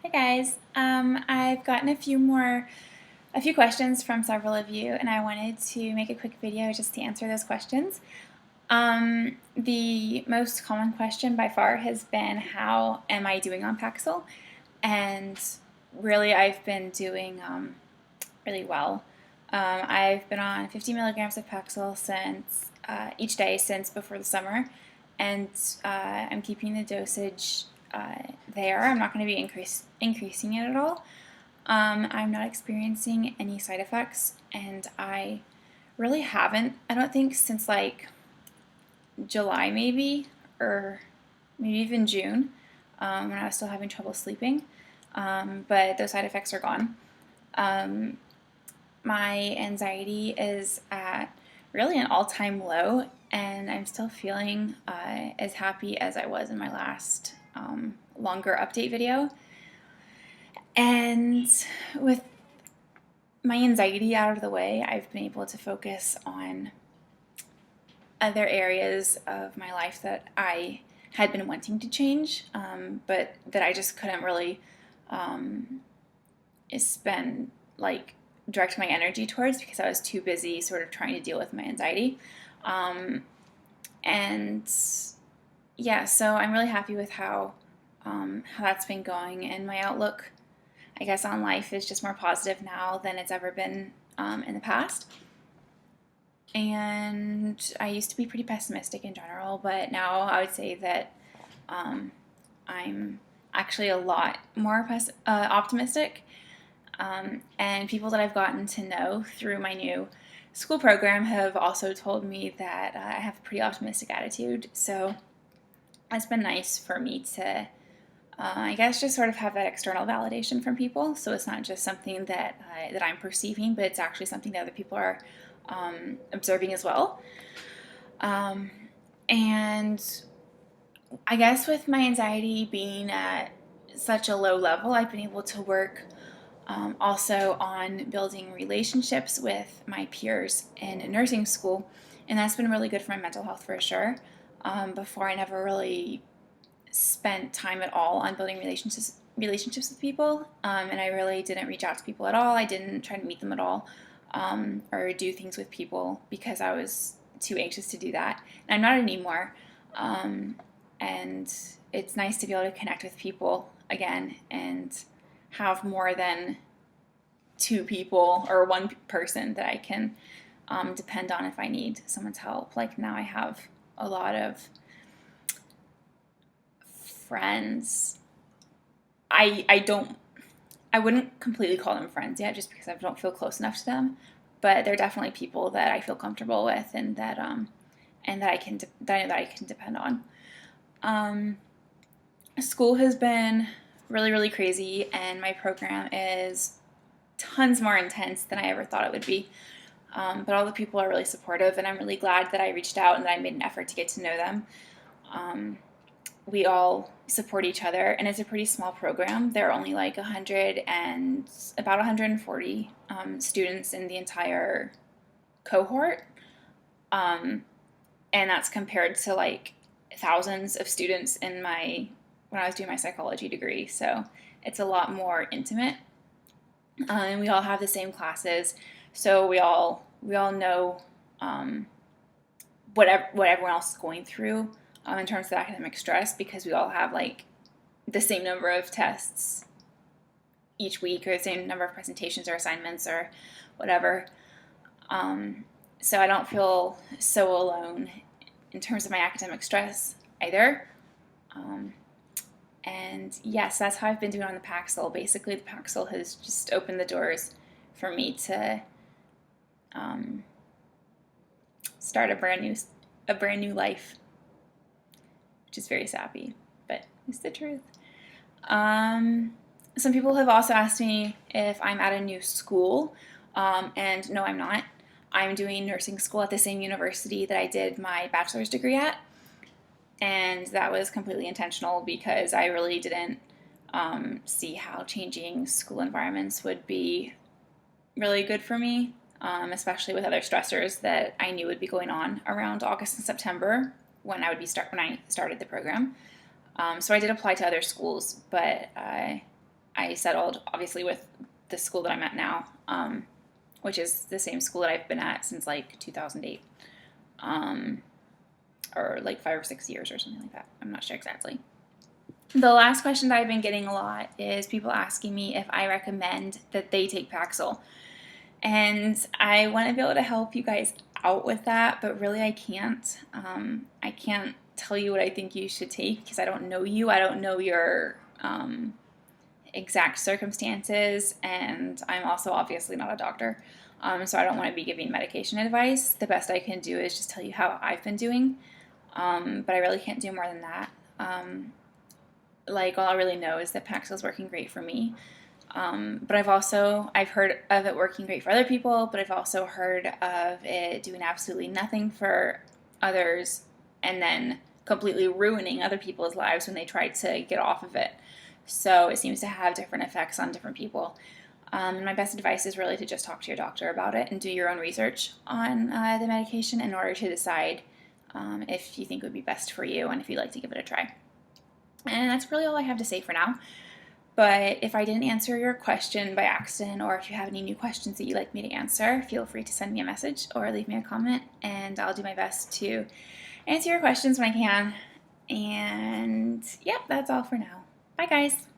Hi guys. I've gotten a few questions from several of you, and I wanted to make a quick video just to answer those questions. The most common question by far has been, how am I doing on Paxil? And really, I've been doing really well. I've been on 50 milligrams of Paxil since each day since before the summer, and I'm keeping the dosage there. I'm not going to be increasing it at all. I'm not experiencing any side effects, and I really haven't, I don't think, since like July maybe, or maybe even June, when I was still having trouble sleeping. But those side effects are gone. My anxiety is at really an all-time low, and I'm still feeling as happy as I was in my last longer update video. And with my anxiety out of the way, I've been able to focus on other areas of my life that I had been wanting to change, but that I just couldn't really spend, like, direct my energy towards, because I was too busy sort of trying to deal with my anxiety. And yeah, so I'm really happy with how that's been going, and my outlook, I guess, on life is just more positive now than it's ever been in the past. And I used to be pretty pessimistic in general, but now I would say that I'm actually a lot more optimistic. And people that I've gotten to know through my new school program have also told me that I have a pretty optimistic attitude. So it's been nice for me to, I guess, just sort of have that external validation from people. So it's not just something that I'm perceiving, but it's actually something that other people are observing as well. And I guess with my anxiety being at such a low level, I've been able to work also on building relationships with my peers in nursing school, and that's been really good for my mental health for sure. Before, I never really spent time at all on building relationships with people, and I really didn't reach out to people at all. I didn't try to meet them at all, or do things with people, because I was too anxious to do that. And I'm not anymore. And it's nice to be able to connect with people again and have more than two people or one person that I can depend on if I need someone's help. Like, now I have a lot of friends. I wouldn't completely call them friends yet, just because I don't feel close enough to them, but they're definitely people that I feel comfortable with, and that I know that I can depend on. School has been really, really crazy, and my program is tons more intense than I ever thought it would be. But all the people are really supportive, and I'm really glad that I reached out and that I made an effort to get to know them. We all support each other, and it's a pretty small program. There are only like about 140 students in the entire cohort, and that's compared to like thousands of students when I was doing my psychology degree. So it's a lot more intimate, and we all have the same classes, so we all know what everyone else is going through in terms of academic stress, because we all have like the same number of tests each week, or the same number of presentations or assignments or whatever. So I don't feel so alone in terms of my academic stress either. And yes, that's how I've been doing on the Paxil. Basically, the Paxil has just opened the doors for me to start a brand new life, which is very sappy, but it's the truth. Some people have also asked me if I'm at a new school, and no, I'm not. I'm doing nursing school at the same university that I did my bachelor's degree at, and that was completely intentional, because I really didn't see how changing school environments would be really good for me, especially with other stressors that I knew would be going on around August and September when I started the program. So I did apply to other schools, but I settled, obviously, with the school that I'm at now, which is the same school that I've been at since like 2008, or like 5 or 6 years or something like that. I'm not sure exactly. The last question that I've been getting a lot is people asking me if I recommend that they take Paxil. And I want to be able to help you guys out with that, but really I can't. I can't tell you what I think you should take because I don't know you. I don't know your exact circumstances, and I'm also obviously not a doctor. So I don't want to be giving medication advice. The best I can do is just tell you how I've been doing, but I really can't do more than that. All I really know is that Paxil is working great for me. But I've heard of it working great for other people, but I've also heard of it doing absolutely nothing for others and then completely ruining other people's lives when they try to get off of it. So it seems to have different effects on different people. And my best advice is really to just talk to your doctor about it and do your own research on the medication in order to decide if you think it would be best for you and if you'd like to give it a try. And that's really all I have to say for now. But if I didn't answer your question by accident, or if you have any new questions that you'd like me to answer, feel free to send me a message or leave me a comment, and I'll do my best to answer your questions when I can. And yeah, that's all for now. Bye, guys.